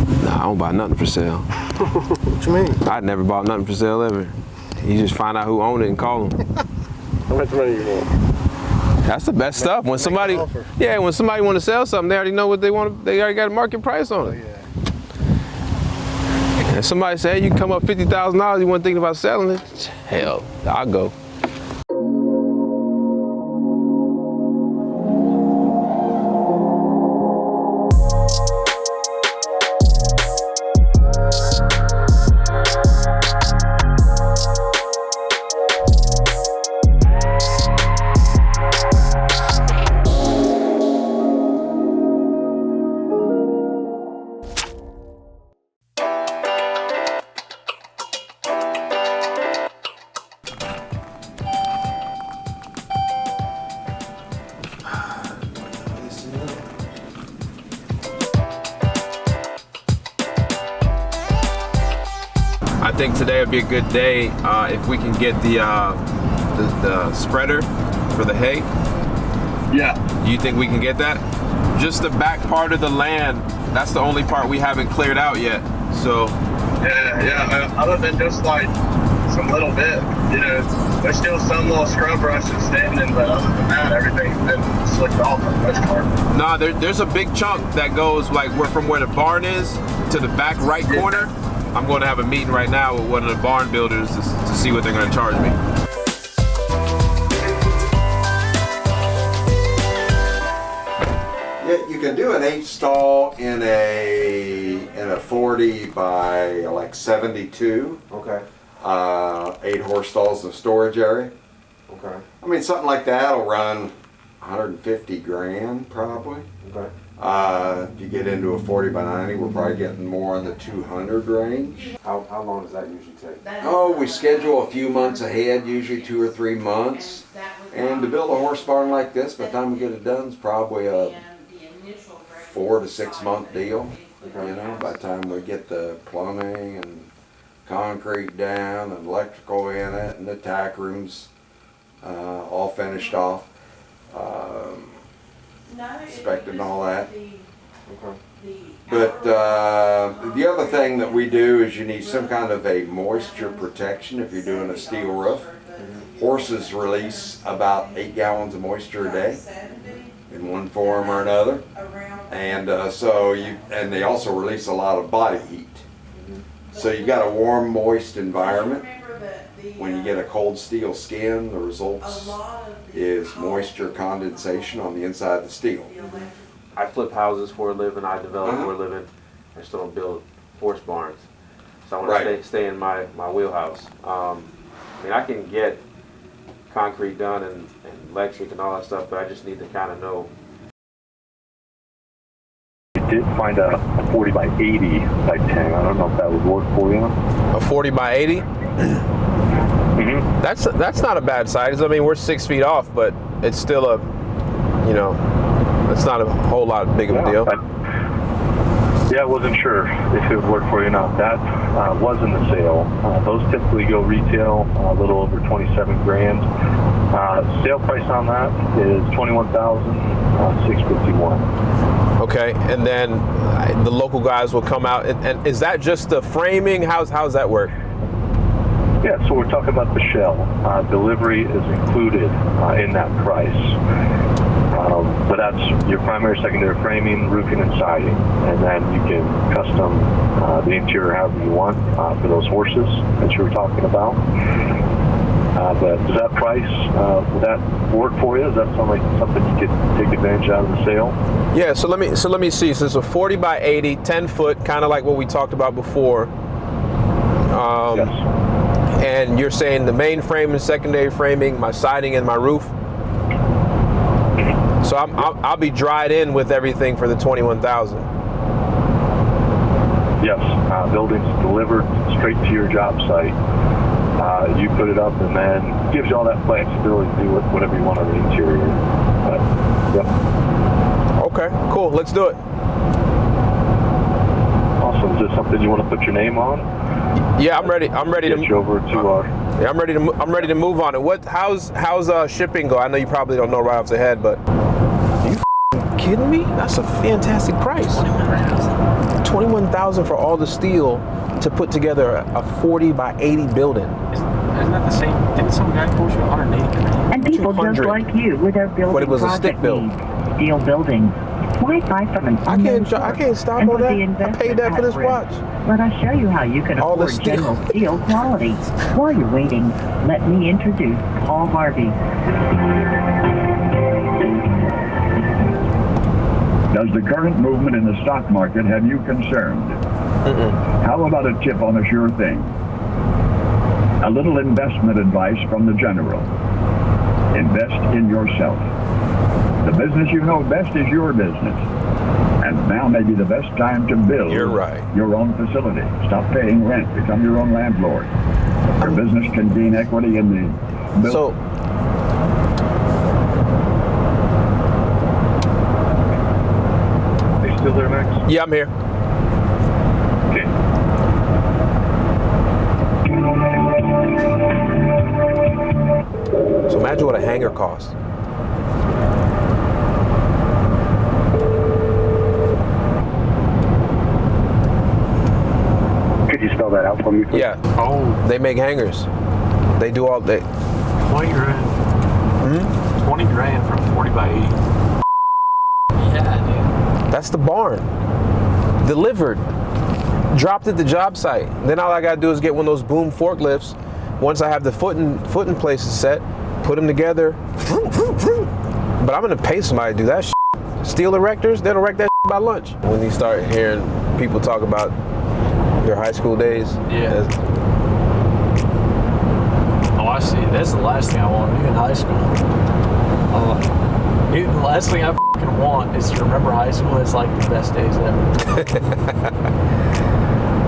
Nah, I don't buy nothing for sale. What you mean? I never bought nothing for sale ever. You just find out who owned it and call them. How much money you want? That's the best stuff. When somebody, when somebody want to sell something, they already know what they want. They already got a market price on it. Oh, yeah. And somebody say, hey, you come up $50,000, you weren't thinking about selling it? Hell, I'll go. I think today would be a good day if we can get the spreader for the hay. Yeah. Do you think we can get that? Just the back part of the land, that's the only part we haven't cleared out yet. So. Yeah. Other than just like some little bit, there's still some little scrub brushes standing, but other than that, everything's been slicked off for the most part. No, there's a big chunk that goes like from where the barn is to the back right corner. I'm going to have a meeting right now with one of the barn builders to see what they're going to charge me. Yeah, you can do an 8-stall in a 40 by like 72. Okay. 8 horse stalls in the storage area. Okay. I mean, something like that will run 150 grand probably. Okay. If you get into a 40 by 90, we're probably getting more in the 200 range. How long does that usually take? Oh, we schedule a few months ahead, usually 2 or 3 months. And to build a horse barn like this, by the time we get it done, it's probably a 4 to 6 month deal. By the time we get the plumbing and concrete down and electrical in it and the tack rooms all finished off. Inspected and all that. But the other thing that we do is you need some kind of a moisture protection if you're doing a steel roof. Horses release about 8 gallons of moisture a day in one form or another, and and they also release a lot of body heat. So you've got a warm, moist environment. When you get a cold steel skin, the results is moisture condensation on the inside of the steel. I flip houses for a living, I develop for a living. I still don't build horse barns. So I want to stay in my wheelhouse. I mean, I can get concrete done and electric and all that stuff, but I just need to kind of know. We did find a 40 by 80 by 10. I don't know if that would work for you. A 40 by 80? Mm-hmm. That's not a bad size. I mean, we're 6 feet off, but it's still it's not a whole lot big of a deal. I wasn't sure if it would work for you or not. That was in the sale. Those typically go retail a little over 27 grand. Sale price on that is $21,651. Okay, and then the local guys will come out. And is that just the framing? How's that work? Yeah, so we're talking about the shell. Delivery is included in that price. But that's your primary, secondary framing, roofing, and siding. And then you can custom the interior however you want for those horses that you were talking about. But does that price, would that work for you? Does that sound like something you could take advantage out of the sale? Yeah, so let me see. So it's a 40 by 80, 10 foot, kind of like what we talked about before. Yes. And you're saying the main frame and secondary framing, my siding and my roof. So I'll be dried in with everything for the 21,000. Yes, buildings delivered straight to your job site. You put it up, and then gives you all that flexibility to do whatever you want on the interior. But, yep. Okay, cool. Let's do it. Awesome. Is this something you want to put your name on? Yeah, I'm ready. I'm ready Get to you over to our. Yeah, I'm ready to move on it. How's shipping go? I know you probably don't know right off the head, but are you kidding me? That's a fantastic price. 21,000. $21,000 for all the steel to put together a 40 by 80 building. Isn't that the same? Didn't some guy quote you 180 grand? And people just 200. like you with their building But it was a project stick build. needs. Steel buildings. Why buy from an I can't stop and on put that. the I investment paid that for at this risk? watch. Let us show you how you can All the afford steel. General Steel quality. While you're waiting, let me introduce Paul Harvey. Does the current movement in the stock market have you concerned? How about a tip on a sure thing? A little investment advice from the General. Invest in yourself. The business you know best is your business. And now may be the best time to build You're right. your own facility. Stop paying rent. Become your own landlord. Your business can gain equity in the building. So, Are you still there, Max? yeah, I'm here. Okay. So imagine what a hangar costs. Could you spell that out for me, please? Yeah, Oh, they make hangars. They do all they. 20 grand. 20 grand for a 40 by 80. Yeah, dude. That's the barn. Delivered. Dropped at the job site. Then all I gotta do is get one of those boom forklifts. Once I have the footing places set, put them together. But I'm gonna pay somebody to do that shit. Steel erectors, they'll erect that shit by lunch. When you start hearing people talk about their high school days, Yeah. Oh, I see. That's the last thing I want to do in high school. Dude, the last thing I fucking want is to remember high school as like the best days ever.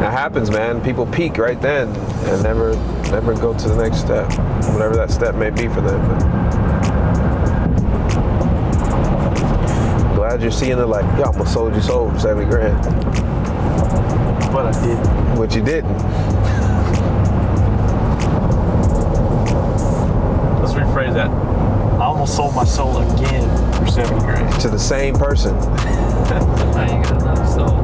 that happens, man. People peak right then and never go to the next step, whatever that step may be for them. But glad you're seeing it like, yo, I almost sold your soul for 70 grand. But I did. What you didn't. Let's rephrase that. I almost sold my soul again for 70 grand. To the same person. I ain't got another soul.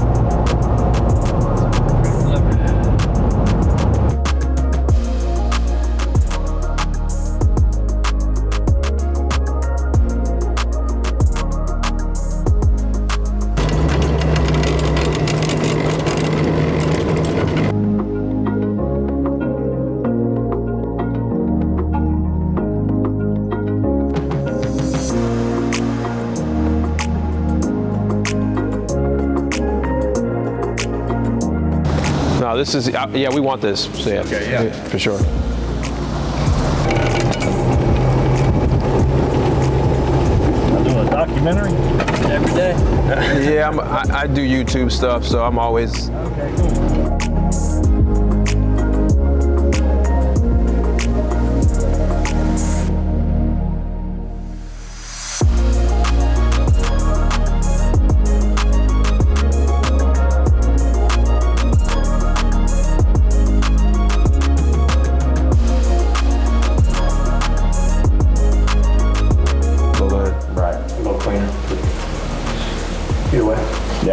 No, this is, yeah, we want this. So yeah, Okay, yeah. for sure. I do a documentary every day. Yeah, I do YouTube stuff, so I'm always. Okay, cool.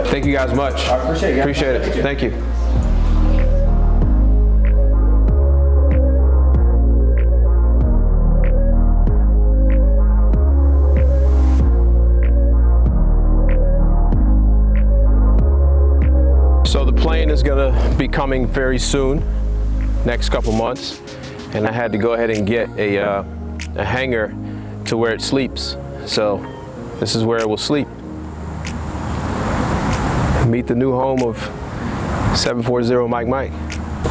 Thank you guys much. I appreciate it. Appreciate it. Thank you. So the plane is gonna be coming very soon, next couple months, and I had to go ahead and get a hangar to where it sleeps. So this is where it will sleep. Meet the new home of 740 Mike.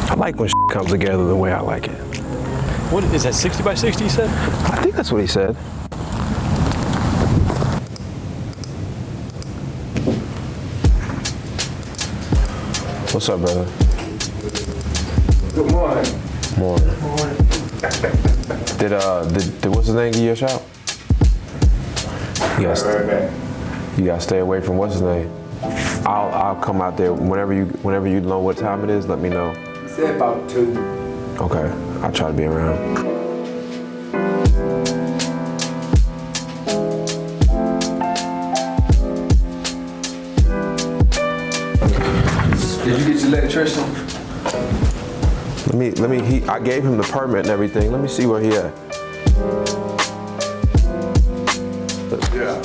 I like when comes together the way I like it. What is that, 60 by 60 you said? I think that's what he said. What's up, brother? Good morning. Morning. Did what's his name give you a shout? You gotta stay away from what's his name. I'll come out there whenever you know what time it is. Let me know. Say about 2. Okay, I'll try to be around. you get your electrician? Let me, I gave him the permit and everything. Let me see where he at. Yeah.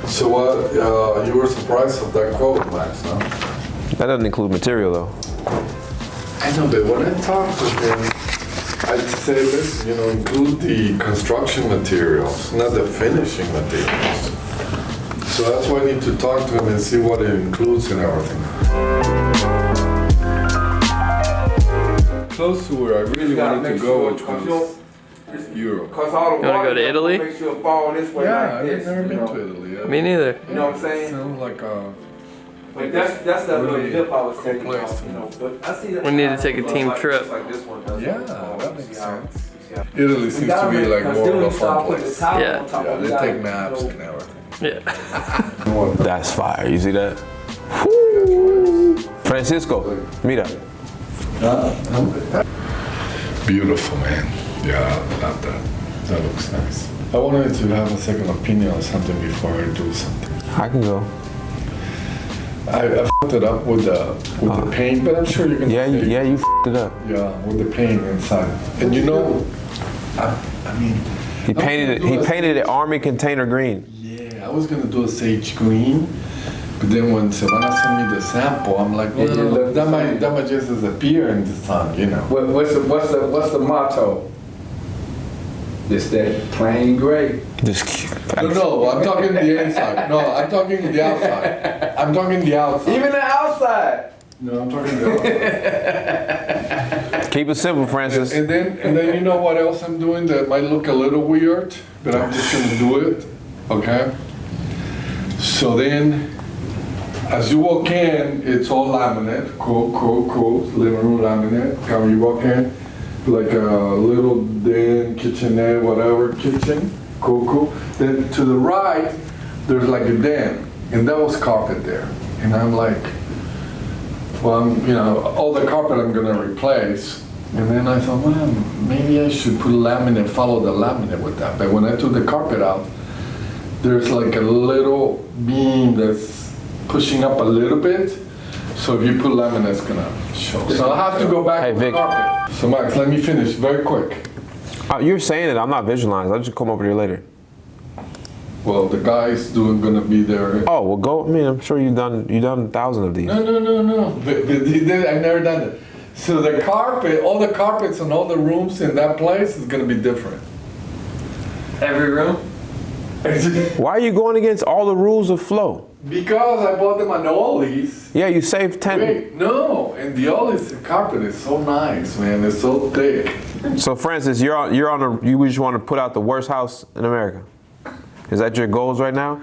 So what, you were surprised of that quote, Max, huh? That doesn't include material though. I know, but when I talked with him, I'd say this, include the construction materials, not the finishing materials. So that's why I need to talk to him and see what it includes and everything. Close to where I really wanted to go, which was Europe. You want to go to Italy? Make sure it fall this way Yeah, like this. I've never been to Italy. Me neither. You know what I'm saying? Sounds like a But that's that little really dip I was cool taking place off, to But I see that. We need to take a team trip. Like this one does. Yeah, that makes sense. Italy seems to be like more of a fun place. Yeah. Yeah, they take naps and everything. Yeah. That's fire. You see that? Woo. Francisco, mira. Beautiful, man. Yeah, I love that. That looks nice. I wanted to have a second opinion on something before I do something. I can go. I fucked it up with the paint, but I'm sure you can. Yeah, you f***ed it up. Yeah, with the paint inside. And I mean. He painted it army container green. Yeah, I was gonna do a sage green, but then when Savannah sent me the sample, I'm like, well, that might just disappear in the sun, What's the motto? Just that plain gray. No, I'm talking the inside. No, I'm talking the outside. I'm talking the outside. Even the outside. No, I'm talking the outside. Keep it simple, Francis. And then you know what else I'm doing that might look a little weird, but I'm just gonna do it, okay? So then, as you walk in, it's all laminate, cool, living room laminate. When you walk in, like a little den, kitchenette, whatever, kitchen, cool. Then to the right, there's like a den, and that was carpet there. And I'm like, well, all the carpet I'm gonna replace. And then I thought, well, maybe I should put laminate, follow the laminate with that. But when I took the carpet out, there's like a little beam that's pushing up a little bit. So if you put laminate, it's gonna show. So I'll have to go back to the carpet. So Max, let me finish very quick. You're saying it, I'm not visualizing. I'll just come over here later. Well, the guy's gonna be there. Oh, well go, I'm sure you've done 1,000 of these. No. But I've never done it. So the carpet, all the carpets and all the rooms in that place is gonna be different. Every room? Why are you going against all the rules of flow? Because I bought them on Ollie's. Yeah, you saved 10. Wait, no, and the Ollie's carpet is so nice, man. It's so thick. So Francis, you just want to put out the worst house in America. Is that your goals right now?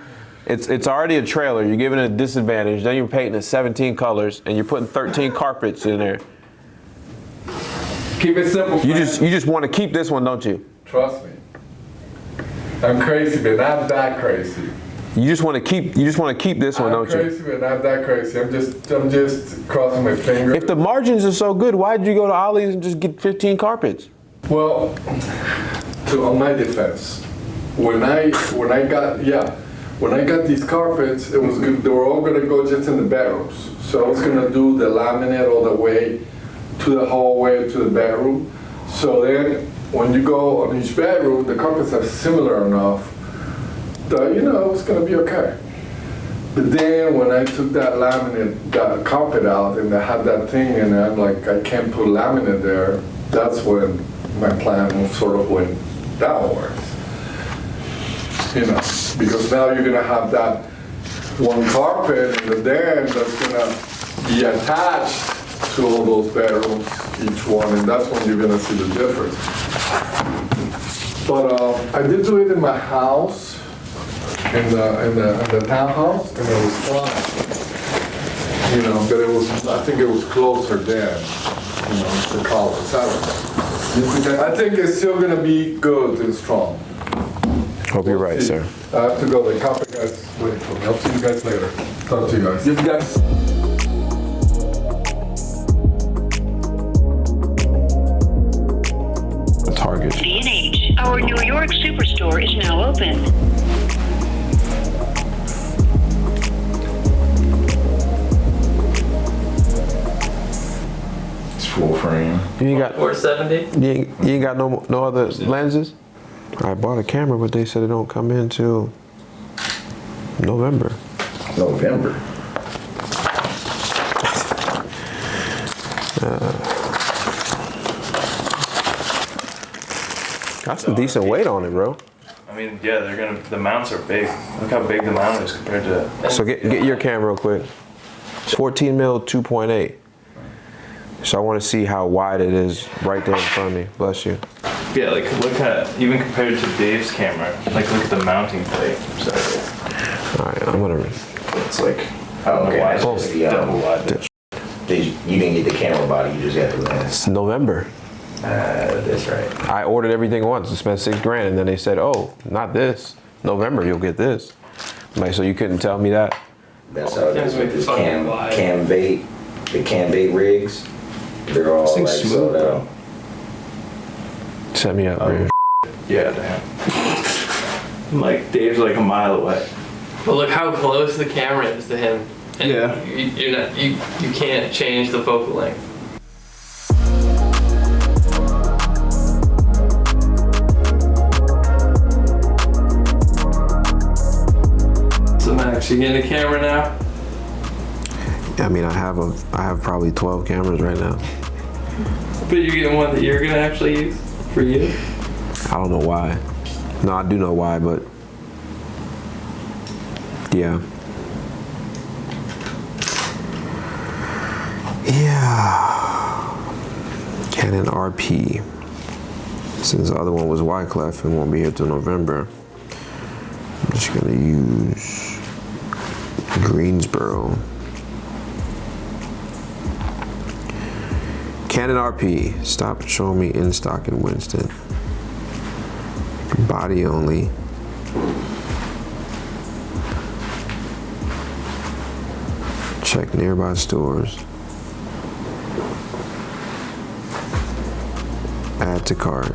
It's already a trailer. You're giving it a disadvantage. Then you're painting it 17 colors, and you're putting 13 carpets in there. Keep it simple. You just want to keep this one, don't you? Trust me. I'm crazy, but not that crazy. You just want to keep this one, don't you? I'm crazy, but not that crazy. I'm just crossing my fingers. If the margins are so good, why did you go to Ollie's and just get 15 carpets? Well, on my defense, when I got these carpets, it was good. They were all gonna go just in the bedrooms. So I was gonna do the laminate all the way to the hallway to the bedroom. So then, when you go on each bedroom, the carpets are similar enough that it's gonna be okay. But then when I took that carpet out and I had that thing and I'm like, I can't put laminate there, that's when my plan sort of went downwards. Because now you're gonna have that one carpet in the den that's gonna be attached to all those bedrooms, each one, and that's when you're gonna see the difference. But I did do it in my house, in the townhouse, and it was fine. But I think it was closer then, the colors. I think it's still gonna be good and strong. Hope you're right, sir. I have to go. The carpet guys waiting for me. I'll see you guys later. Talk to you guys. You guys. Target. D&H, our New York superstore is now open. You ain't got 470. you ain't got no other lenses. I bought a camera, but they said it don't come in till November. November. Got some decent weight on it, bro. I mean, yeah, the mounts are big. Look how big the mount is compared to. So get your camera real quick. 14 mil 2.8. So I want to see how wide it is right there in front of me. Bless you. Yeah, like look at, even compared to Dave's camera, like look at the mounting plate. So All right, I'm gonna. It's like, oh, okay. That's just the, double wide. you didn't get the camera body, you just got the lens. It's November. That's right. I ordered everything once and spent $6,000, and then they said, "Oh, not this. November, you'll get this." I'm like, so you couldn't tell me that? That's how it is with this cam bait, the cam bait rigs. They're all like sold out. Set me up, bro. Yeah, damn. Like Dave's like a mile away. But look how close the camera is to him. And Yeah. You can't change the focal length. So Max, you getting a camera now? I mean, I have probably 12 cameras right now. But you're getting one that you're gonna actually use for you? I don't know why. No, I do know why, but yeah. Yeah. Canon RP. Since the other one was Wyclef and won't be here till November, I'm just gonna use Greensboro. Canon RP. Stop showing me in stock in Winston. Body only. Check nearby stores. Add to cart.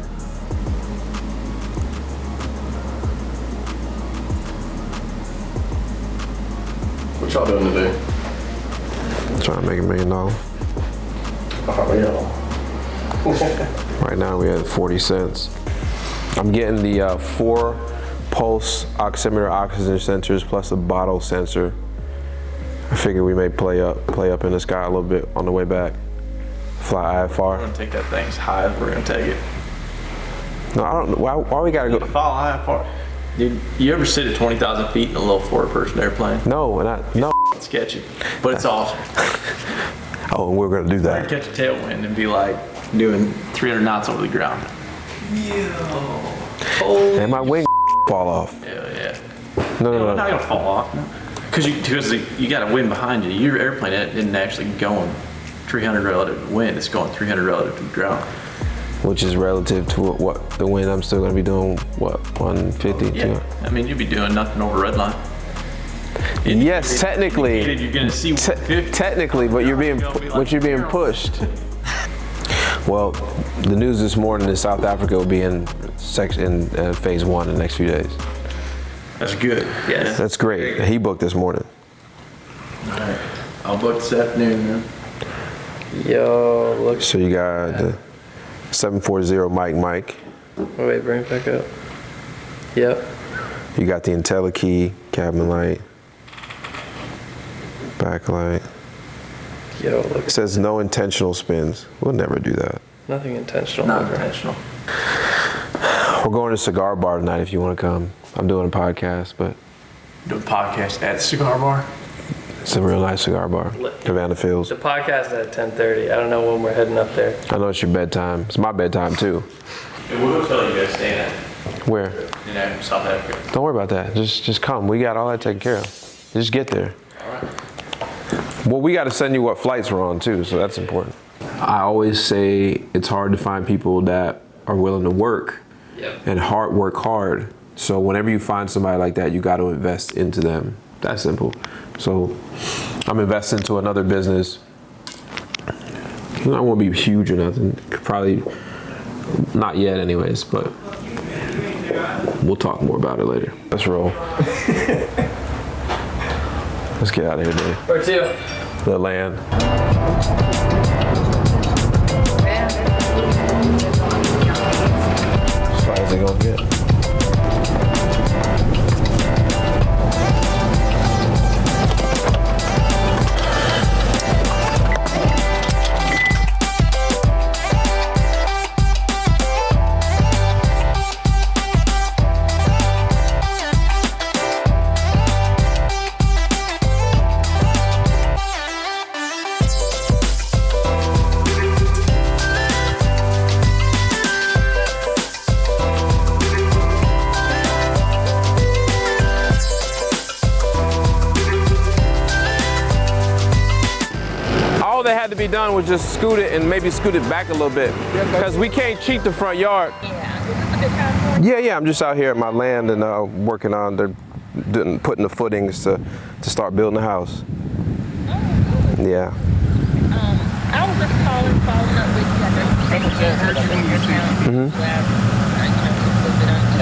What y'all doing today? Trying to make $1 million. Oh, yeah. Right now we at 40 cents. I'm getting the 4 pulse oximeter oxygen sensors plus a bottle sensor. I figure we may play up in the sky a little bit on the way back. Fly We're IFR. gonna take that thing as high as we're gonna take it. No, I don't know. Why we gotta go? Fly IFR. Dude, you ever sit at 20,000 feet in a little 4-person airplane? No, no. It's sketchy, but it's awesome. Oh, and we're gonna do You that. catch a tailwind and be like doing 300 knots over the ground. And my wing fall off. Hell yeah. No. It's not gonna fall off. Because you got a wind behind you. Your airplane isn't actually going 300 relative to wind. It's going 300 relative to the ground. Which is relative to what the wind I'm still gonna be doing. What 150? Yeah. I mean, you'd be doing nothing over red line. Yes, technically. You're gonna see 150. Technically, but you're being pushed. Well, the news this morning is South Africa will be in phase 1 in the next few days. That's good. Yes. That's great. He booked this morning. All right. I'll book this afternoon, man. Yo, look. So you got the 740 Mike. Wait, bring it back up. Yep. You got the IntelliKey, cabin light, backlight. Yo, look. It says no intentional spins. We'll never do that. Nothing intentional. Not intentional. We're going to Cigar Bar tonight if you want to come. I'm doing a podcast, but Do a podcast at the cigar bar. it's a real nice cigar bar. Havana Fields. The podcast is at 10:30. I don't know when we're heading up there. I know it's your bedtime. It's my bedtime too. Hey, what hotel are you guys staying at? Where? In South Africa. Don't worry about that. Just come. We got all that taken care of. Just get there. All right. Well, we got to send you what flights we're on too, so that's important. I always say it's hard to find people that are willing to work and work hard. So whenever you find somebody like that, you got to invest into them. That's simple. So I'm investing into another business. I won't be huge or nothing. Probably not yet anyways, but we'll talk more about it later. Let's roll. Let's get out of here, Dave. Where to? The land. they gonna get. They had to be done was just scoot it and maybe scoot it back a little bit because we can't cheat the front yard. Yeah, I'm just out here at my land and working on putting the footings to start building the house. Yeah. I was just following up with you. I know you said you changed your account.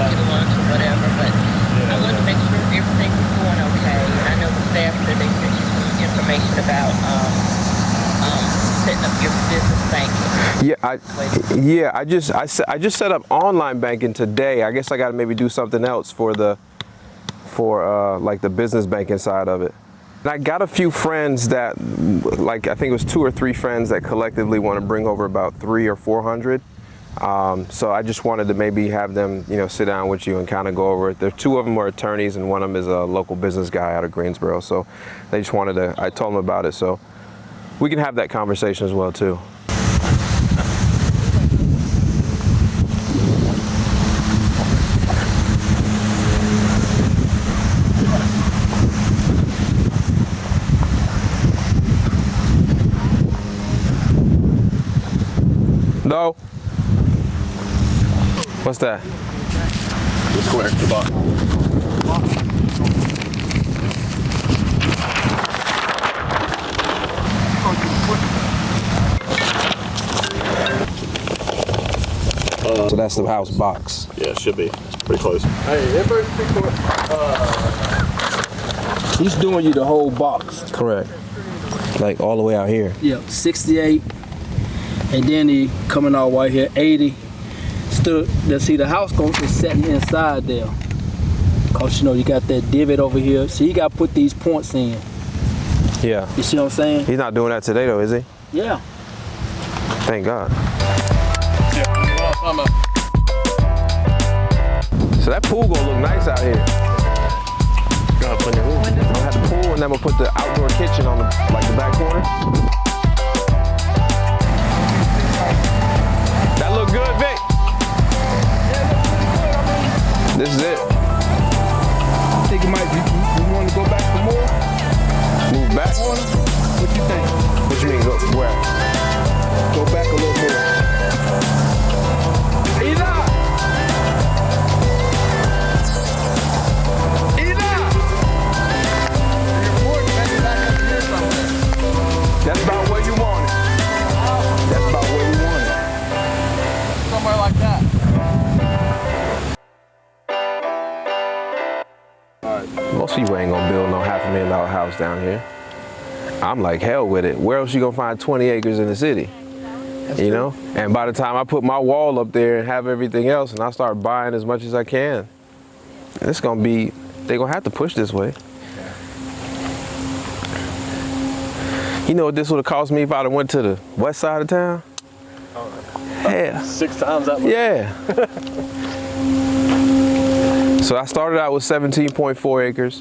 Get a lunch or whatever, but I wanted to make sure everything was going okay. And I know the staff said they sent you some information about setting up your business banking. I just set up online banking today. I guess I got to maybe do something else for like the business banking side of it. And I got a few friends that, like I think it was 2 or 3 friends that collectively want to bring over about 300 or 400. So I just wanted to maybe have them, sit down with you and kind of go over it. There 2 of them are attorneys and one of them is a local business guy out of Greensboro. So they just wanted to. I told them about it. So we can have that conversation as well too. No. What's that? Let's go extra box. So that's the house box. Yeah, it should be. Pretty close. Hey, everybody's pretty he's doing you the whole box. Correct. Like all the way out here. Yeah, 68. And then he coming out right here, 80. See, the house is setting inside there. Cause you got that divot over here. So you got to put these points in. Yeah. You see what I'm saying? He's not doing that today though, is he? Yeah. Thank God. So that pool gonna look nice out here. Gonna put your roof. I'm gonna have the pool and then we'll put the outdoor kitchen on the back corner. That look good, Vic. This is it. I think it might be. You want to go back for more? Move back? What you think? What you mean, go where? Go back a little more. That's about where you want it. That's about where we want it. Somewhere like that. Most people ain't gonna build no $500,000 house down here. I'm like hell with it. Where else you gonna find 20 acres in the city? You know? And by the time I put my wall up there and have everything else and I start buying as much as I can, it's gonna be, they're gonna have to push this way. You know what this would have cost me if I'd have went to the west side of town? Yeah. 6 times that much. Yeah. So I started out with 17.4 acres,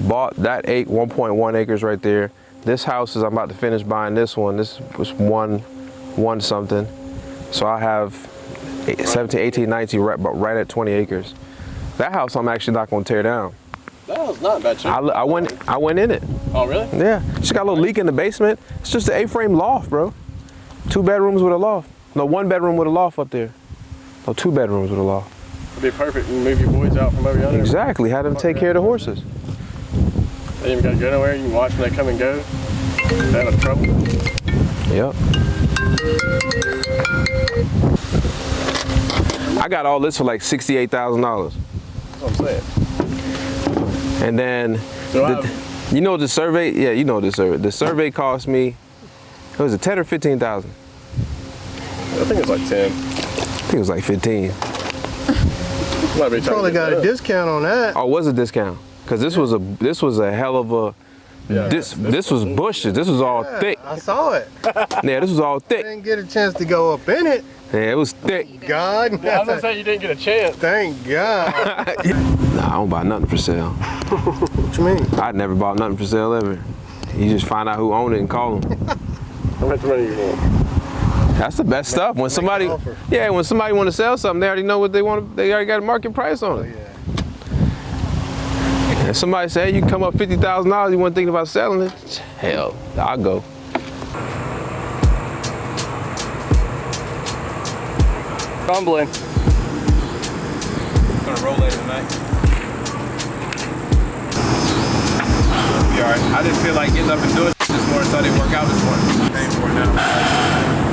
bought that 1.1 acres right there. This house is, I'm about to finish buying this one. This was one something. So I have 17, 18, 19, right at 20 acres. That house I'm actually not gonna tear down. That was not bad shape. I went in it. Oh, really? Yeah. Just got a little leak in the basement. It's just an A-frame loft, bro. 2 bedrooms with a loft. No, 1 bedroom with a loft up there. No, 2 bedrooms with a loft. It'd be perfect. You move your boys out from over yonder. Exactly. Have them take care of the horses. They ain't even gotta go nowhere. You can watch when they come and go. They have trouble. Yep. I got all this for like $68,000. That's what I'm saying. And then, you know the survey? Yeah, you know the survey. The survey cost me, it was 10 or 15,000. I think it was like 10. I think it was like 15. Probably got a discount on that. Oh, was a discount? Cause this was a hell of a. Yeah, this was bushes. This was all thick. I saw it. Yeah, this was all I thick. didn't get a chance to go up in it. Yeah, it was thick. God. Yeah, I was gonna say you didn't get a chance. Thank God. Nah, I don't buy nothing for sale. What you mean? I never bought nothing for sale ever. You just find out who owned it and call them. How much money you want? That's the best stuff. When somebody, want to sell something, they already know what they want. They already got a market price on it. And somebody say, hey, you can come up $50,000, you weren't thinking about selling it? Hell, I'll go. Rumbling. Gonna roll later tonight. Be alright. I didn't feel like getting up and doing this morning, so I didn't work out this morning. Paying for it now.